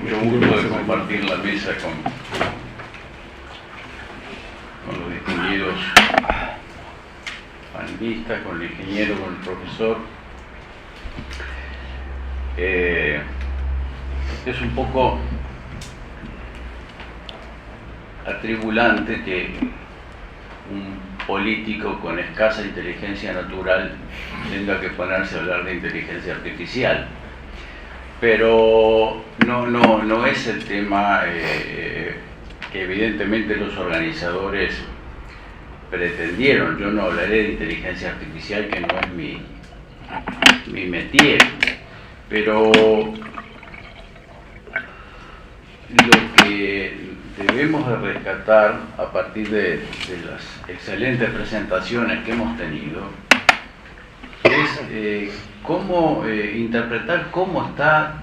mucho gusto de compartir la mesa con los distinguidos panelistas, con el ingeniero, con el profesor. Es un poco atribulante que un político con escasa inteligencia natural tenga que ponerse a hablar de inteligencia artificial. Pero no es el tema que evidentemente los organizadores pretendieron. Yo no hablaré de inteligencia artificial, que no es mi métier, pero lo que debemos de rescatar a partir de las excelentes presentaciones que hemos tenido es cómo interpretar cómo está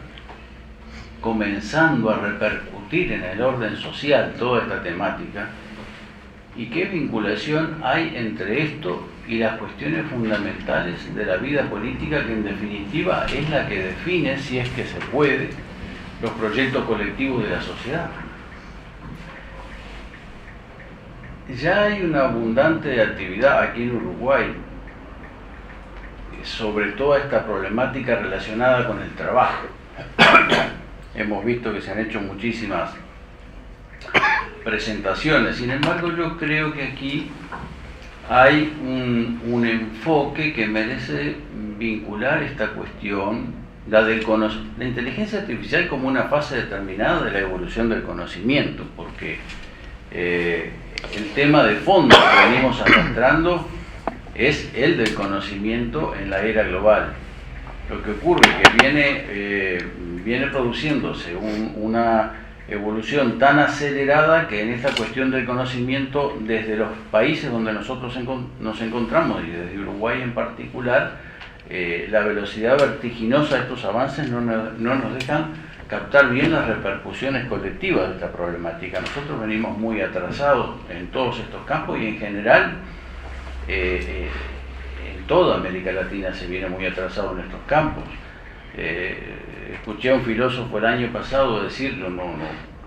comenzando a repercutir en el orden social toda esta temática y qué vinculación hay entre esto y las cuestiones fundamentales de la vida política, que en definitiva es la que define, si es que se puede, los proyectos colectivos de la sociedad. Ya hay una abundante actividad aquí en Uruguay sobre toda esta problemática relacionada con el trabajo. Hemos visto que se han hecho muchísimas presentaciones. Sin embargo, yo creo que aquí hay un enfoque que merece vincular esta cuestión, la inteligencia artificial, como una fase determinada de la evolución del conocimiento, porque el tema de fondo que venimos arrastrando es el del conocimiento en la era global. Lo que ocurre es que viene produciéndose una evolución tan acelerada que en esta cuestión del conocimiento, desde los países donde nosotros nos encontramos, y desde Uruguay en particular, la velocidad vertiginosa de estos avances no nos dejan captar bien las repercusiones colectivas de esta problemática. Nosotros venimos muy atrasados en todos estos campos y en general en toda América Latina se viene muy atrasado en estos campos. Escuché a un filósofo el año pasado decir,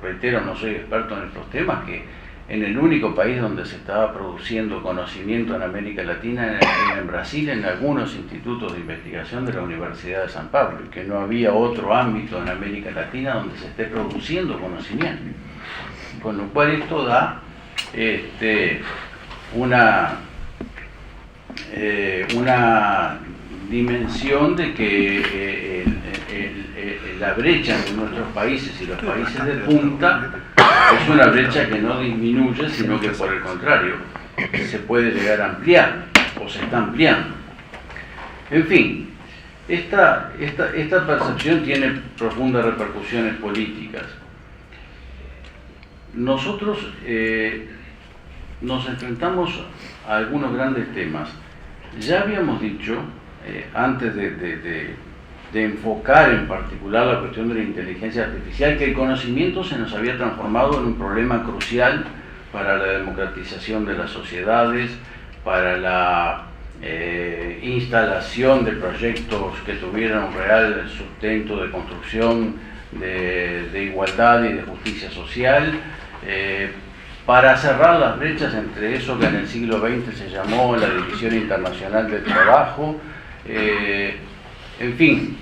reitero, no soy experto en estos temas, que en el único país donde se estaba produciendo conocimiento en América Latina era en Brasil, en algunos institutos de investigación de la Universidad de San Pablo, y que no había otro ámbito en América Latina donde se esté produciendo conocimiento. Con lo cual esto da una dimensión de que la brecha entre nuestros países y los países de punta es una brecha que no disminuye, sino que por el contrario se puede llegar a ampliar o se está ampliando. En fin, esta percepción tiene profundas repercusiones políticas. Nosotros nos enfrentamos a algunos grandes temas. Ya habíamos dicho, antes de enfocar en particular la cuestión de la inteligencia artificial, que el conocimiento se nos había transformado en un problema crucial para la democratización de las sociedades, para la instalación de proyectos que tuvieran un real sustento de construcción de igualdad y de justicia social, para cerrar las brechas entre eso que en el siglo XX se llamó la División Internacional del Trabajo. En fin,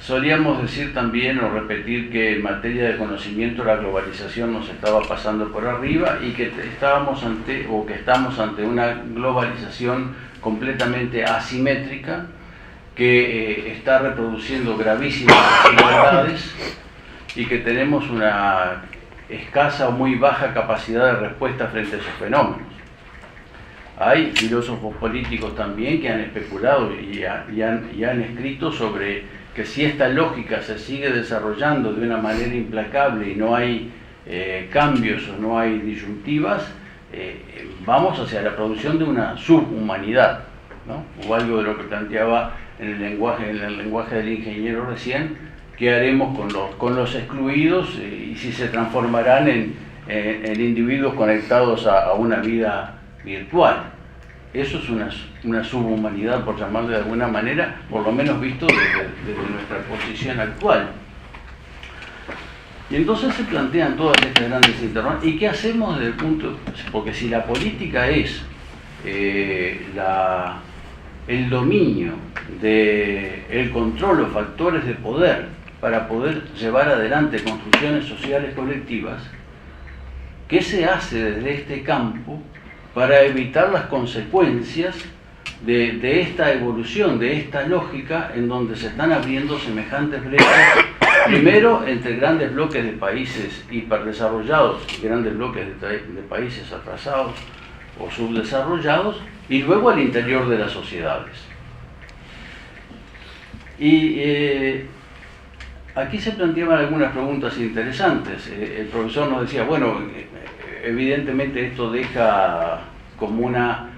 solíamos decir también o repetir que en materia de conocimiento la globalización nos estaba pasando por arriba y que estamos ante una globalización completamente asimétrica que está reproduciendo gravísimas desigualdades y que tenemos una escasa o muy baja capacidad de respuesta frente a esos fenómenos. Hay filósofos políticos también que han especulado y han escrito sobre que si esta lógica se sigue desarrollando de una manera implacable y no hay cambios o no hay disyuntivas, vamos hacia la producción de una subhumanidad, ¿no? O algo de lo que planteaba en el lenguaje del ingeniero recién, qué haremos con los excluidos y si se transformarán en individuos conectados a una vida virtual. Eso es una subhumanidad, por llamarlo de alguna manera, por lo menos visto desde nuestra posición actual. Y entonces se plantean todas estas grandes interrogantes. ¿Y qué hacemos desde el punto? Porque si la política es el dominio del control o factores de poder para poder llevar adelante construcciones sociales colectivas, ¿qué se hace desde este campo para evitar las consecuencias de esta evolución, de esta lógica en donde se están abriendo semejantes brechas, primero entre grandes bloques de países hiperdesarrollados y grandes bloques de países atrasados o subdesarrollados, y luego al interior de las sociedades? Y aquí se planteaban algunas preguntas interesantes. El profesor nos decía, bueno, evidentemente esto deja como una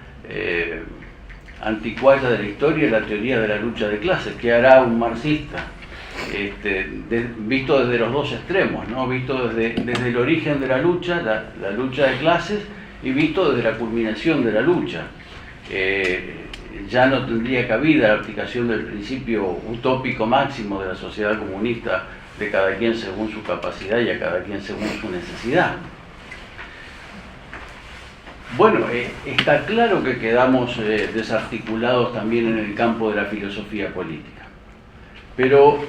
anticuaya de la historia la teoría de la lucha de clases. ¿Qué hará un marxista? Visto desde los dos extremos, ¿no? Visto desde el origen de la lucha de clases, y visto desde la culminación de la lucha. Ya no tendría cabida la aplicación del principio utópico máximo de la sociedad comunista, de cada quien según su capacidad y a cada quien según su necesidad. Bueno, está claro que quedamos desarticulados también en el campo de la filosofía política, pero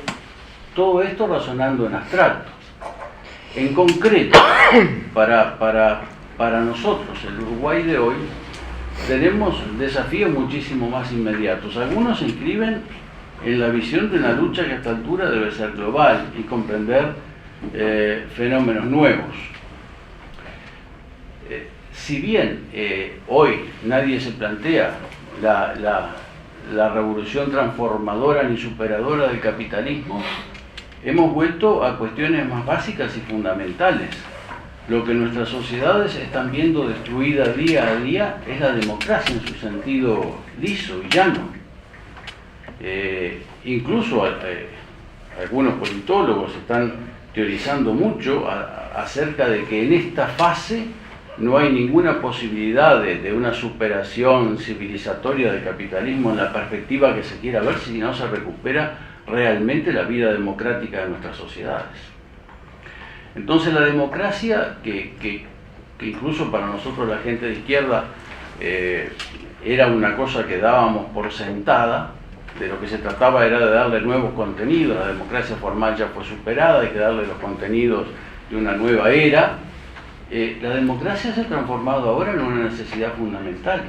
todo esto razonando en abstracto. En concreto, para nosotros, el Uruguay de hoy, tenemos desafíos muchísimo más inmediatos. Algunos se inscriben en la visión de una lucha que a esta altura debe ser global y comprender fenómenos nuevos. Si bien hoy nadie se plantea la revolución transformadora ni superadora del capitalismo, hemos vuelto a cuestiones más básicas y fundamentales. Lo que nuestras sociedades están viendo destruida día a día es la democracia en su sentido liso y llano. Incluso algunos politólogos están teorizando mucho acerca de que en esta fase no hay ninguna posibilidad de una superación civilizatoria del capitalismo en la perspectiva que se quiera ver, si no se recupera realmente la vida democrática de nuestras sociedades. Entonces la democracia, que incluso para nosotros la gente de izquierda era una cosa que dábamos por sentada, de lo que se trataba era de darle nuevos contenidos. La democracia formal ya fue superada, hay que darle los contenidos de una nueva era. La democracia se ha transformado ahora en una necesidad fundamental,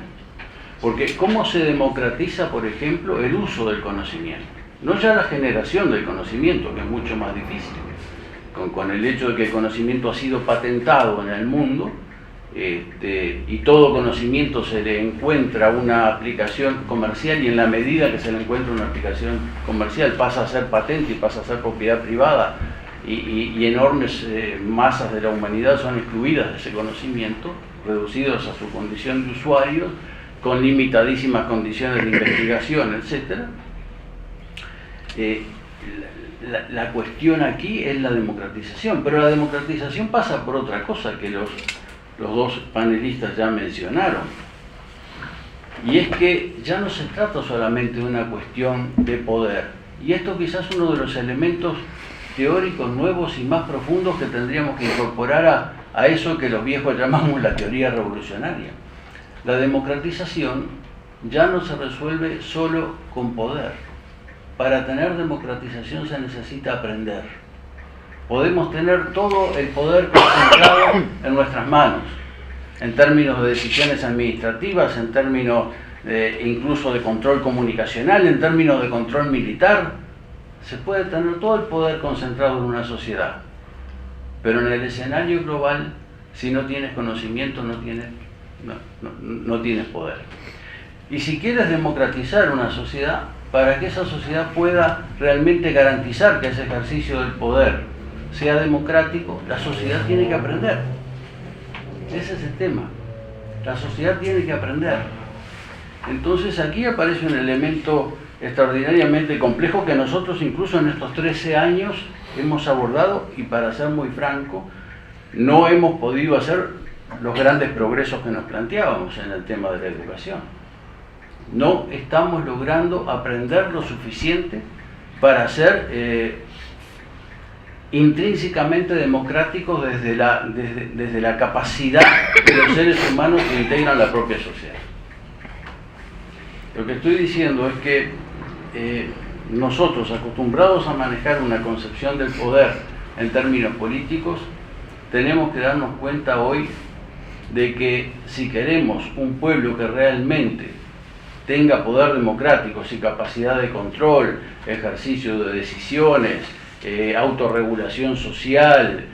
porque ¿cómo se democratiza, por ejemplo, el uso del conocimiento? No ya la generación del conocimiento, que es mucho más difícil, con el hecho de que el conocimiento ha sido patentado en el mundo, y todo conocimiento se le encuentra una aplicación comercial, y en la medida que se le encuentra una aplicación comercial pasa a ser patente y pasa a ser propiedad privada, y enormes masas de la humanidad son excluidas de ese conocimiento, reducidos a su condición de usuarios, con limitadísimas condiciones de investigación, etc. La cuestión aquí es la democratización, pero la democratización pasa por otra cosa que los dos panelistas ya mencionaron, y es que ya no se trata solamente de una cuestión de poder, y esto quizás es uno de los elementos teóricos nuevos y más profundos que tendríamos que incorporar a eso que los viejos llamamos la teoría revolucionaria. La democratización ya no se resuelve solo con poder. Para tener democratización se necesita aprender. Podemos tener todo el poder concentrado en nuestras manos, en términos de decisiones administrativas, en términos incluso de control comunicacional, en términos de control militar. Se puede tener todo el poder concentrado en una sociedad, pero en el escenario global, si no tienes conocimiento, no tienes poder. Y si quieres democratizar una sociedad, para que esa sociedad pueda realmente garantizar que ese ejercicio del poder sea democrático, la sociedad tiene que aprender. Ese es el tema. La sociedad tiene que aprender. Entonces aquí aparece un elemento extraordinariamente complejo que nosotros incluso en estos 13 años hemos abordado, y para ser muy franco, no hemos podido hacer los grandes progresos que nos planteábamos en el tema de la educación. No estamos logrando aprender lo suficiente para ser intrínsecamente democráticos desde la capacidad de los seres humanos que integran la propia sociedad. Lo que estoy diciendo es que nosotros, acostumbrados a manejar una concepción del poder en términos políticos, tenemos que darnos cuenta hoy de que si queremos un pueblo que realmente tenga poder democrático y capacidad de control, ejercicio de decisiones, autorregulación social,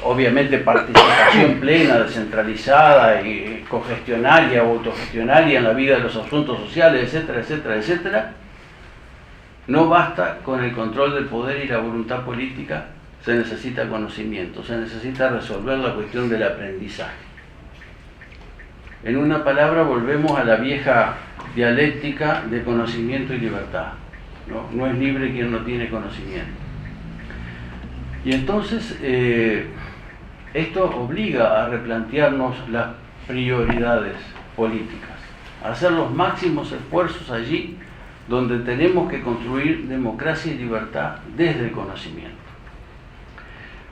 obviamente participación plena, descentralizada y cogestionaria o autogestionaria en la vida de los asuntos sociales, etcétera, etcétera, etcétera, no basta con el control del poder y la voluntad política, se necesita conocimiento, se necesita resolver la cuestión del aprendizaje. En una palabra, volvemos a la vieja dialéctica de conocimiento y libertad. No es libre quien no tiene conocimiento. Y entonces, esto obliga a replantearnos las prioridades políticas, a hacer los máximos esfuerzos allí donde tenemos que construir democracia y libertad desde el conocimiento.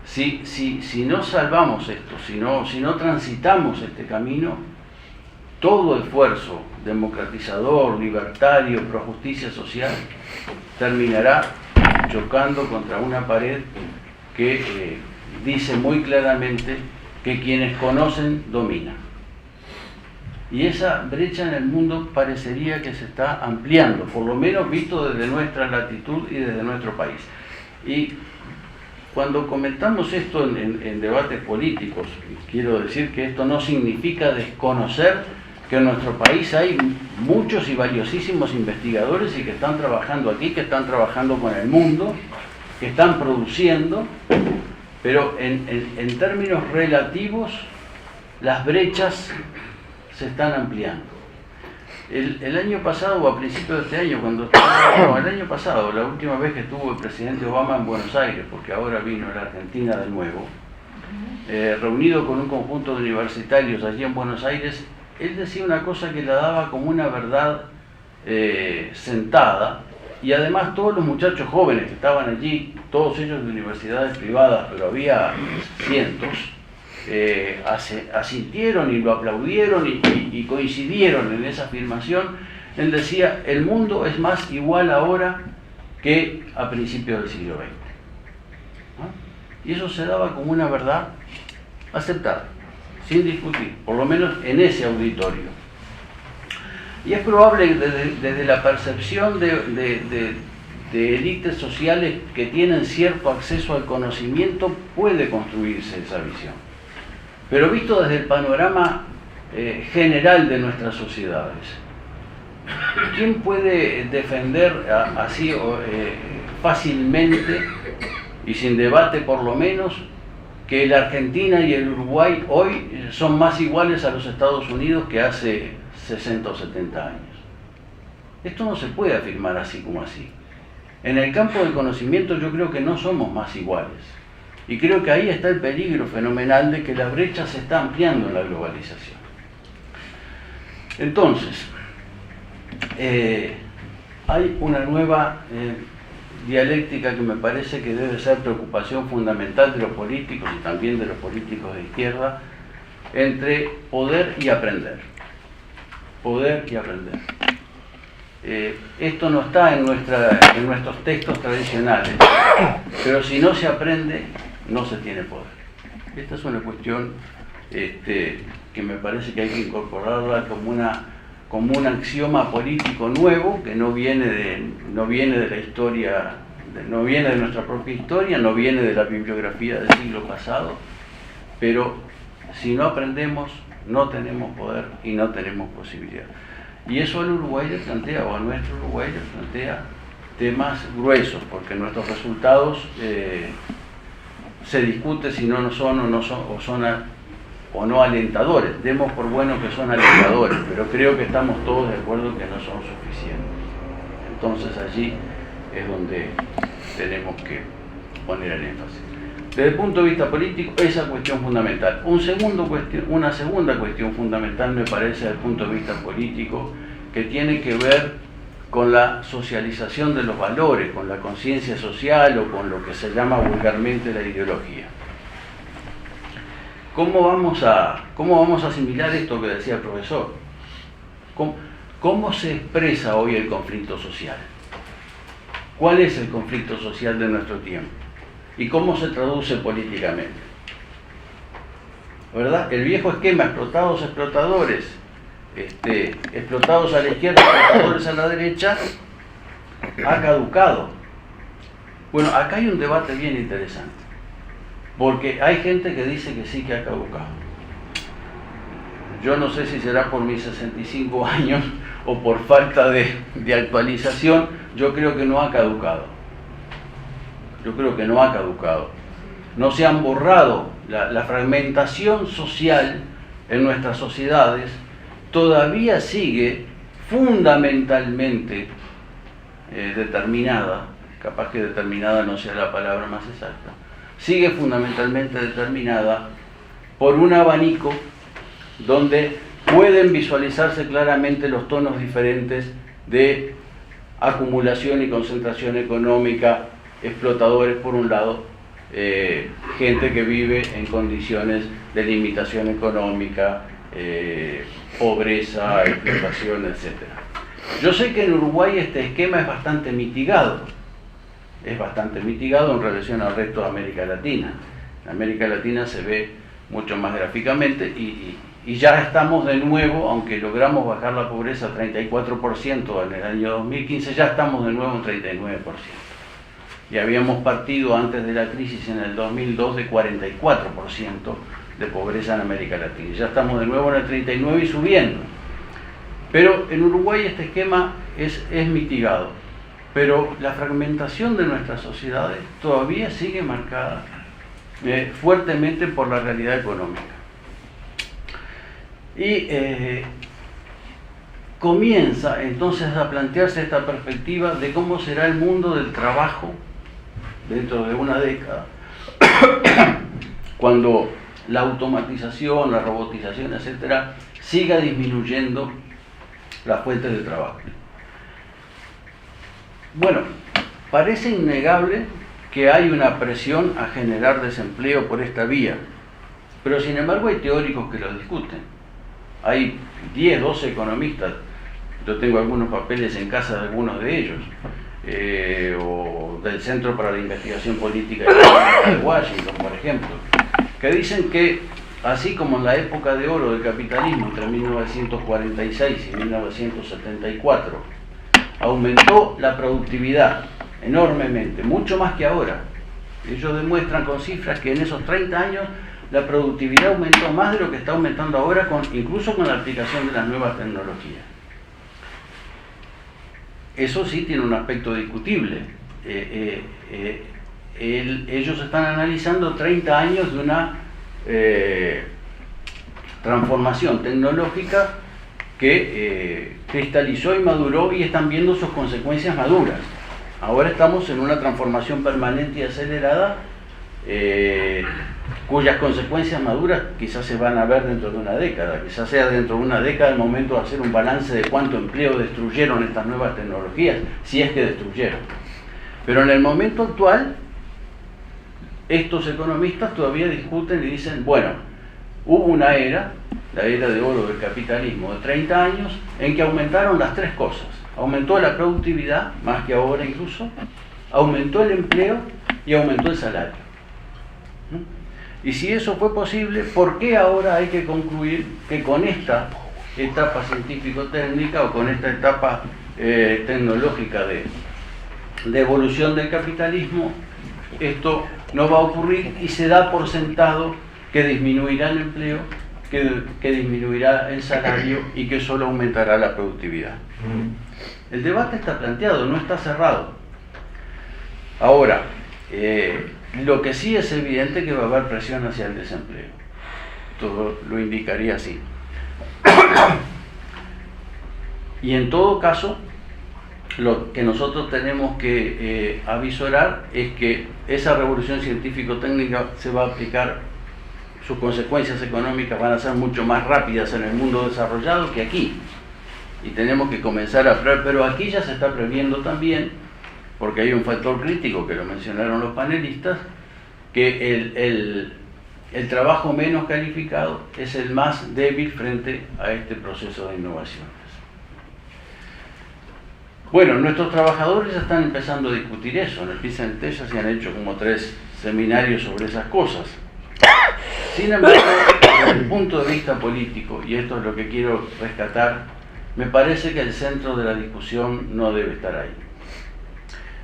Si no salvamos esto, si no transitamos este camino, todo esfuerzo democratizador, libertario, pro justicia social, terminará chocando contra una pared que dice muy claramente que quienes conocen dominan. Y esa brecha en el mundo parecería que se está ampliando, por lo menos visto desde nuestra latitud y desde nuestro país. Y cuando comentamos esto en debates políticos, quiero decir que esto no significa desconocer que en nuestro país hay muchos y valiosísimos investigadores y que están trabajando aquí, que están trabajando con el mundo, que están produciendo, pero en términos relativos las brechas se están ampliando. El año pasado, o a principios de este año, el año pasado, la última vez que estuvo el presidente Obama en Buenos Aires, porque ahora vino a la Argentina de nuevo, reunido con un conjunto de universitarios allí en Buenos Aires, él decía una cosa que la daba como una verdad sentada, y además todos los muchachos jóvenes que estaban allí, todos ellos de universidades privadas, pero había cientos, asintieron y lo aplaudieron y coincidieron en esa afirmación. Él decía, el mundo es más igual ahora que a principios del siglo XX. ¿No? Y eso se daba como una verdad aceptada, sin discutir, por lo menos en ese auditorio. Y es probable que desde la percepción de élites sociales que tienen cierto acceso al conocimiento puede construirse esa visión. Pero visto desde el panorama general de nuestras sociedades, ¿quién puede defender así fácilmente y sin debate por lo menos que la Argentina y el Uruguay hoy son más iguales a los Estados Unidos que hace 60 o 70 años? Esto no se puede afirmar así como así. En el campo del conocimiento yo creo que no somos más iguales. Y creo que ahí está el peligro fenomenal de que la brecha se está ampliando en la globalización. Entonces, hay una nueva dialéctica que me parece que debe ser preocupación fundamental de los políticos y también de los políticos de izquierda, entre poder y aprender. Poder y aprender. Esto no está en nuestros textos tradicionales, pero si no se aprende, no se tiene poder. Esta es una cuestión que me parece que hay que incorporarla como un axioma político nuevo, que no viene de la historia, no viene de nuestra propia historia, no viene de la bibliografía del siglo pasado, pero si no aprendemos, no tenemos poder y no tenemos posibilidad. Y eso al Uruguay le plantea, o a nuestro Uruguay le plantea temas gruesos, porque nuestros resultados se discute si no son o no alentadores. Demos por bueno que son alentadores, pero creo que estamos todos de acuerdo que no son suficientes. Entonces allí es donde tenemos que poner el énfasis. Desde el punto de vista político, esa cuestión fundamental. Una segunda cuestión fundamental me parece desde el punto de vista político, que tiene que ver con la socialización de los valores, con la conciencia social o con lo que se llama vulgarmente la ideología. ¿Cómo vamos a asimilar esto que decía el profesor? ¿Cómo se expresa hoy el conflicto social? ¿Cuál es el conflicto social de nuestro tiempo? ¿Y cómo se traduce políticamente? ¿Verdad? El viejo esquema, explotados, explotadores, explotados a la izquierda, explotadores a la derecha, ha caducado. Bueno, acá hay un debate bien interesante, porque hay gente que dice que sí que ha caducado. Yo no sé si será por mis 65 años o por falta de actualización. Yo creo que no ha caducado. Yo creo que no ha caducado. No se han borrado. La fragmentación social en nuestras sociedades todavía sigue fundamentalmente determinada, capaz que determinada no sea la palabra más exacta, sigue fundamentalmente determinada por un abanico donde pueden visualizarse claramente los tonos diferentes de acumulación y concentración económica, explotadores por un lado, gente que vive en condiciones de limitación económica, pobreza, explotación, etc. Yo sé que en Uruguay este esquema es bastante mitigado en relación al resto de América Latina. En América Latina se ve mucho más gráficamente y ya estamos de nuevo, aunque logramos bajar la pobreza 34% en el año 2015, ya estamos de nuevo en 39%. Y habíamos partido antes de la crisis en el 2002 de 44% de pobreza en América Latina. Ya estamos de nuevo en el 39% y subiendo. Pero en Uruguay este esquema es mitigado. Pero la fragmentación de nuestras sociedades todavía sigue marcada fuertemente por la realidad económica. Y comienza entonces a plantearse esta perspectiva de cómo será el mundo del trabajo dentro de una década, cuando la automatización, la robotización, etcétera, siga disminuyendo las fuentes de trabajo. Bueno, parece innegable que hay una presión a generar desempleo por esta vía, pero sin embargo hay teóricos que lo discuten. Hay 10, 12 economistas, yo tengo algunos papeles en casa de algunos de ellos, o del Centro para la Investigación Política de Washington, por ejemplo, que dicen que así como en la época de oro del capitalismo, entre 1946 y 1974, aumentó la productividad enormemente, mucho más que ahora. Ellos demuestran con cifras que en esos 30 años la productividad aumentó más de lo que está aumentando ahora, incluso con la aplicación de las nuevas tecnologías. Eso sí tiene un aspecto discutible. Ellos están analizando 30 años de una transformación tecnológica que cristalizó y maduró, y están viendo sus consecuencias maduras. Ahora estamos en una transformación permanente y acelerada, cuyas consecuencias maduras quizás se van a ver dentro de una década, quizás sea dentro de una década el momento de hacer un balance de cuánto empleo destruyeron estas nuevas tecnologías, si es que destruyeron. Pero en el momento actual, estos economistas todavía discuten y dicen, bueno, hubo una era, la era de oro del capitalismo de 30 años, en que aumentaron las tres cosas. Aumentó la productividad, más que ahora incluso, aumentó el empleo y aumentó el salario. Y si eso fue posible, ¿por qué ahora hay que concluir que con esta etapa científico-técnica o con esta etapa tecnológica de evolución del capitalismo, esto no va a ocurrir y se da por sentado que disminuirá el empleo, que disminuirá el salario y que solo aumentará la productividad? El debate está planteado, no está cerrado. Ahora, lo que sí es evidente que va a haber presión hacia el desempleo. Todo lo indicaría así. Y en todo caso, lo que nosotros tenemos que avisorar es que esa revolución científico-técnica se va a aplicar, sus consecuencias económicas van a ser mucho más rápidas en el mundo desarrollado que aquí. y tenemos que comenzar a prever, pero aquí ya se está previendo también, porque hay un factor crítico que lo mencionaron los panelistas, que el trabajo menos calificado es el más débil frente a este proceso de innovaciones. Bueno, nuestros trabajadores ya están empezando a discutir eso. En el PISA-NT ya se han hecho como 3 seminarios sobre esas cosas. Sin embargo, desde el punto de vista político, y esto es lo que quiero rescatar, me parece que el centro de la discusión no debe estar ahí.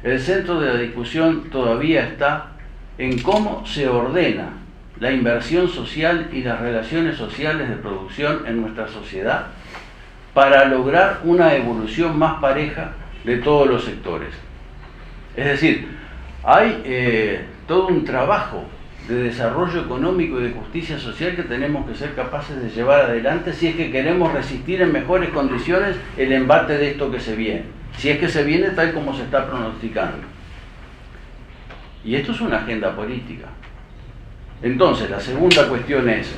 El centro de la discusión todavía está en cómo se ordena la inversión social y las relaciones sociales de producción en nuestra sociedad para lograr una evolución más pareja de todos los sectores. Es decir, hay todo un trabajo de desarrollo económico y de justicia social que tenemos que ser capaces de llevar adelante si es que queremos resistir en mejores condiciones el embate de esto que se viene, si es que se viene tal como se está pronosticando. Y esto es una agenda política. Entonces, la segunda cuestión es,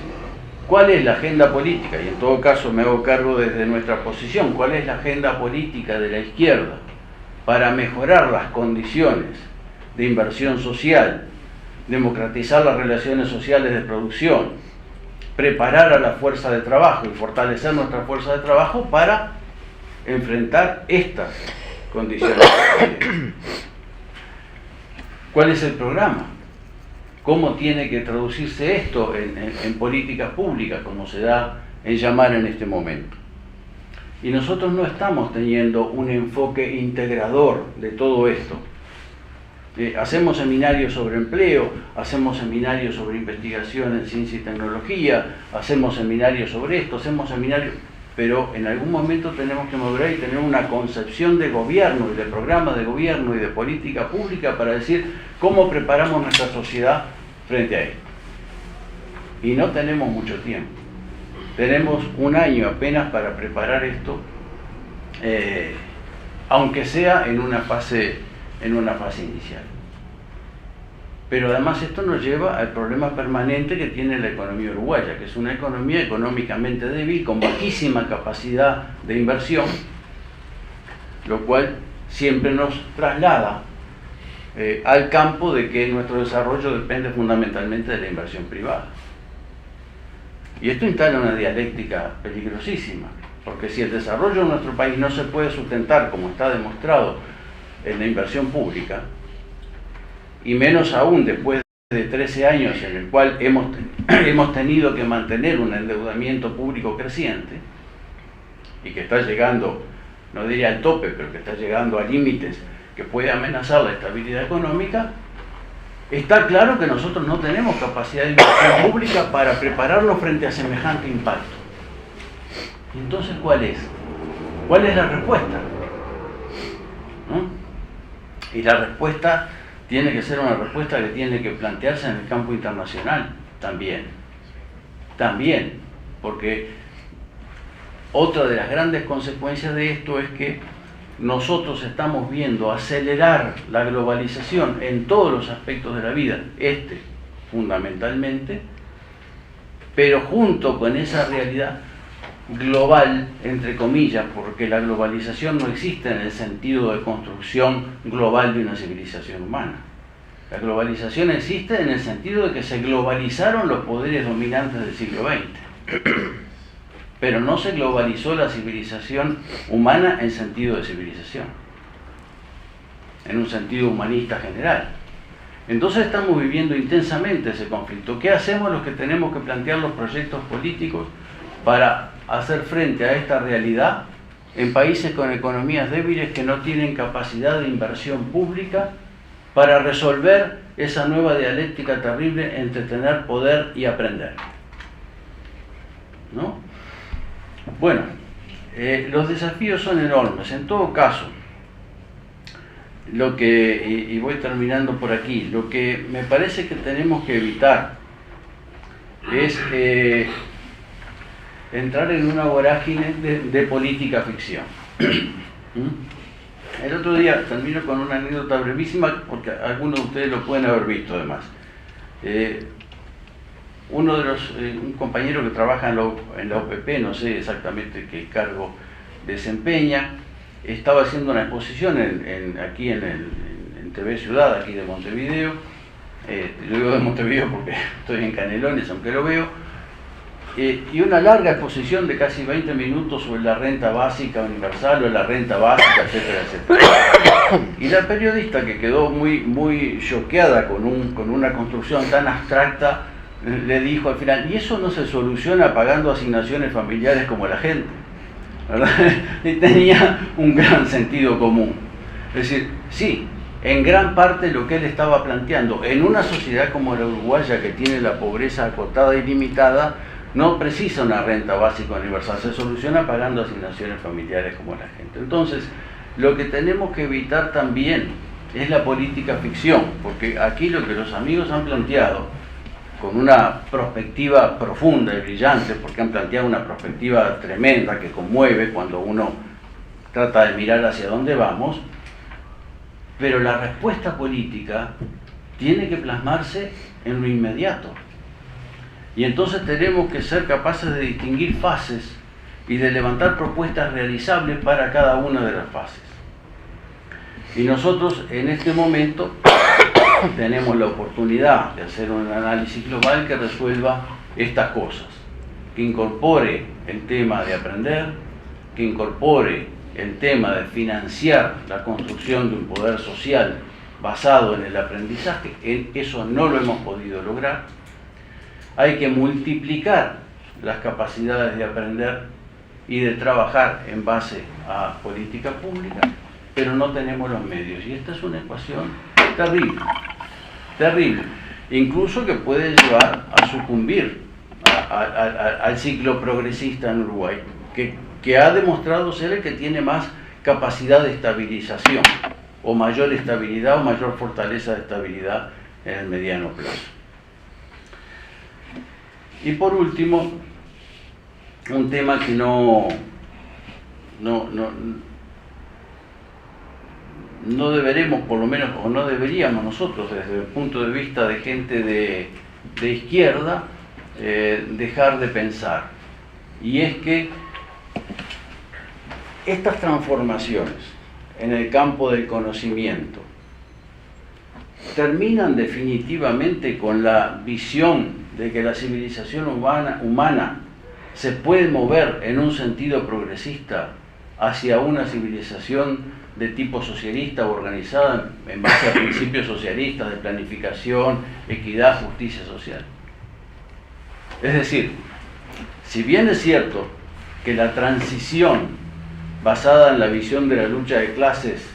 ¿cuál es la agenda política? Y en todo caso me hago cargo desde nuestra posición. ¿Cuál es la agenda política de la izquierda para mejorar las condiciones de inversión social, democratizar las relaciones sociales de producción, preparar a la fuerza de trabajo y fortalecer nuestra fuerza de trabajo para enfrentar estas condiciones? ¿Cuál es el programa? ¿Cómo tiene que traducirse esto en políticas públicas, como se da en llamar en este momento? Y nosotros no estamos teniendo un enfoque integrador de todo esto. Hacemos seminarios sobre empleo, hacemos seminarios sobre investigación en ciencia y tecnología, hacemos seminarios sobre esto, hacemos seminarios, pero en algún momento tenemos que madurar y tener una concepción de gobierno y de programa de gobierno y de política pública para decir cómo preparamos nuestra sociedad frente a esto. Y no tenemos mucho tiempo. Tenemos un año apenas para preparar esto, aunque sea en una fase inicial. Pero además esto nos lleva al problema permanente que tiene la economía uruguaya, que es una economía económicamente débil, con bajísima capacidad de inversión, lo cual siempre nos traslada al campo de que nuestro desarrollo depende fundamentalmente de la inversión privada. Y esto instala una dialéctica peligrosísima, porque si el desarrollo de nuestro país no se puede sustentar, como está demostrado, en la inversión pública, y menos aún después de 13 años en el cual hemos tenido que mantener un endeudamiento público creciente, y que está llegando, no diría al tope, pero que está llegando a límites que puede amenazar la estabilidad económica, está claro que nosotros no tenemos capacidad de inversión pública para prepararnos frente a semejante impacto. Entonces, ¿cuál es? ¿Cuál es la respuesta? ¿No? Y la respuesta tiene que ser una respuesta que tiene que plantearse en el campo internacional también. También, porque otra de las grandes consecuencias de esto es que nosotros estamos viendo acelerar la globalización en todos los aspectos de la vida, fundamentalmente, pero junto con esa realidad global, entre comillas, porque la globalización no existe en el sentido de construcción global de una civilización humana. La globalización existe en el sentido de que se globalizaron los poderes dominantes del siglo XX, pero no se globalizó la civilización humana en sentido de civilización, en un sentido humanista general. Entonces estamos viviendo intensamente ese conflicto. ¿Qué hacemos los que tenemos que plantear los proyectos políticos para hacer frente a esta realidad en países con economías débiles que no tienen capacidad de inversión pública para resolver esa nueva dialéctica terrible entre tener poder y aprender? ¿No? Bueno, los desafíos son enormes. En todo caso, y voy terminando por aquí, lo que me parece que tenemos que evitar es entrar en una vorágine de política ficción. El otro día, termino con una anécdota brevísima, porque algunos de ustedes lo pueden haber visto además. Un compañero que trabaja en la OPP, no sé exactamente qué cargo desempeña. Estaba haciendo una exposición aquí en TV Ciudad, aquí de Montevideo. Yo digo de Montevideo porque estoy en Canelones, aunque lo veo. Y una larga exposición de casi 20 minutos sobre la renta básica universal o la renta básica, etcétera, etcétera. Y la periodista, que quedó muy choqueada con una construcción tan abstracta, le dijo al final: y eso no se soluciona pagando asignaciones familiares como la gente, ¿verdad? Y tenía un gran sentido común. Es decir, sí, en gran parte lo que él estaba planteando, en una sociedad como la uruguaya, que tiene la pobreza acotada y limitada, no precisa una renta básica universal, se soluciona pagando asignaciones familiares como la gente. Entonces, lo que tenemos que evitar también es la política ficción, porque aquí lo que los amigos han planteado, con una perspectiva profunda y brillante, porque han planteado una perspectiva tremenda que conmueve cuando uno trata de mirar hacia dónde vamos, pero la respuesta política tiene que plasmarse en lo inmediato. Y entonces tenemos que ser capaces de distinguir fases y de levantar propuestas realizables para cada una de las fases. Y nosotros en este momento tenemos la oportunidad de hacer un análisis global que resuelva estas cosas, que incorpore el tema de aprender, que incorpore el tema de financiar la construcción de un poder social basado en el aprendizaje. Eso no lo hemos podido lograr. Hay que multiplicar las capacidades de aprender y de trabajar en base a política pública, pero no tenemos los medios. Y esta es una ecuación terrible, terrible, incluso que puede llevar a sucumbir al ciclo progresista en Uruguay, que ha demostrado ser el que tiene más capacidad de estabilización, o mayor estabilidad o mayor fortaleza de estabilidad en el mediano plazo. Y por último, un tema que no deberemos, por lo menos, o no deberíamos nosotros, desde el punto de vista de gente de izquierda, dejar de pensar. Y es que estas transformaciones en el campo del conocimiento terminan definitivamente con la visión de que la civilización humana se puede mover en un sentido progresista hacia una civilización de tipo socialista, organizada en base a principios socialistas de planificación, equidad, justicia social. Es decir, si bien es cierto que la transición basada en la visión de la lucha de clases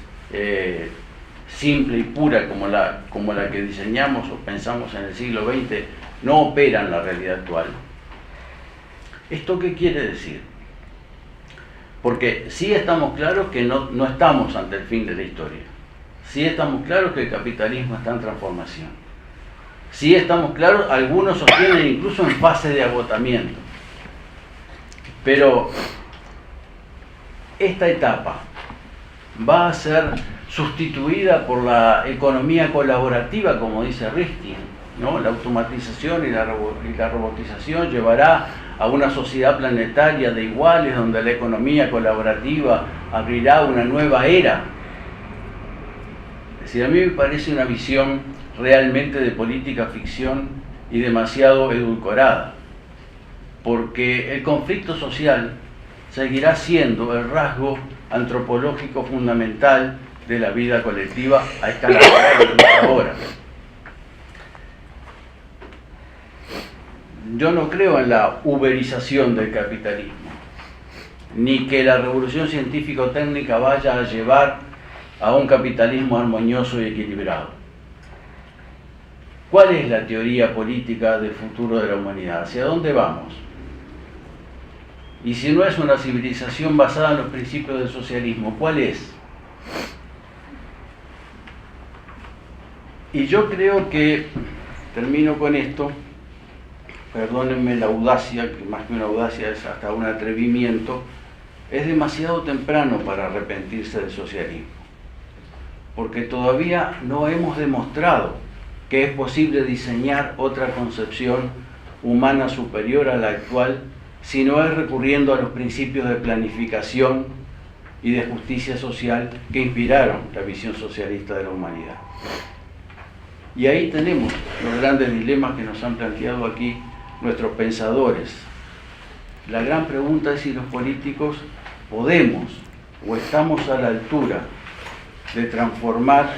simple y pura como la que diseñamos o pensamos en el siglo XX no opera en la realidad actual. ¿Esto qué quiere decir? Porque sí estamos claros que no estamos ante el fin de la historia. Sí estamos claros que el capitalismo está en transformación. Sí estamos claros, algunos sostienen incluso en fase de agotamiento. Pero esta etapa va a ser sustituida por la economía colaborativa, como dice Rifkin, ¿no? La automatización y la robotización llevará a una sociedad planetaria de iguales, donde la economía colaborativa abrirá una nueva era. Es decir, a mí me parece una visión realmente de política ficción y demasiado edulcorada, porque el conflicto social seguirá siendo el rasgo antropológico fundamental de la vida colectiva a escala global ahora. Yo no creo en la uberización del capitalismo, ni que la revolución científico-técnica vaya a llevar a un capitalismo armonioso y equilibrado. ¿Cuál es la teoría política del futuro de la humanidad? ¿Hacia dónde vamos? Y si no es una civilización basada en los principios del socialismo, ¿cuál es? Y yo creo que, termino con esto, perdónenme la audacia, que más que una audacia es hasta un atrevimiento, es demasiado temprano para arrepentirse del socialismo, porque todavía no hemos demostrado que es posible diseñar otra concepción humana superior a la actual sino es recurriendo a los principios de planificación y de justicia social que inspiraron la visión socialista de la humanidad. Y ahí tenemos los grandes dilemas que nos han planteado aquí nuestros pensadores. La gran pregunta es si los políticos podemos o estamos a la altura de transformar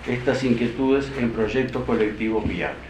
estas inquietudes en proyectos colectivos viables.